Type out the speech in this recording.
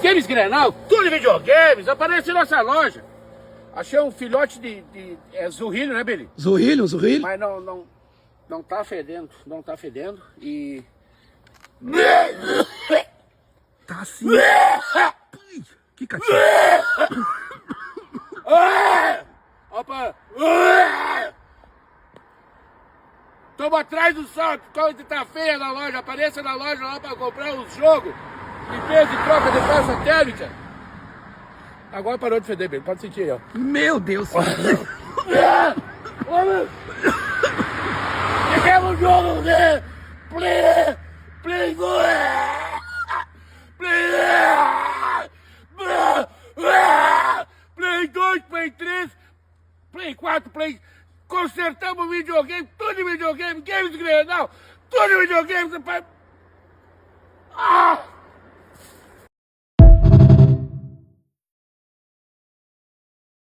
Games Grenal, tudo de videogames, aparece em nossa loja. Achei um filhote de zurrilho, né, Billy? Zurrilho, zurrilho. Mas não tá fedendo, não tá fedendo e... Tá assim. Que catinho. Opa! Toma atrás do sol, quando tá feia na loja, apareça na loja lá pra comprar os jogos. Limpeza e troca de peça térmica. Agora parou de feder, bem, pode sentir aí, ó. Meu Deus. Quer um jogo, né? Play 2, Play 3, Play 4, Play... Consertamos videogame, tudo de videogame, games Grenal, tudo de videogame,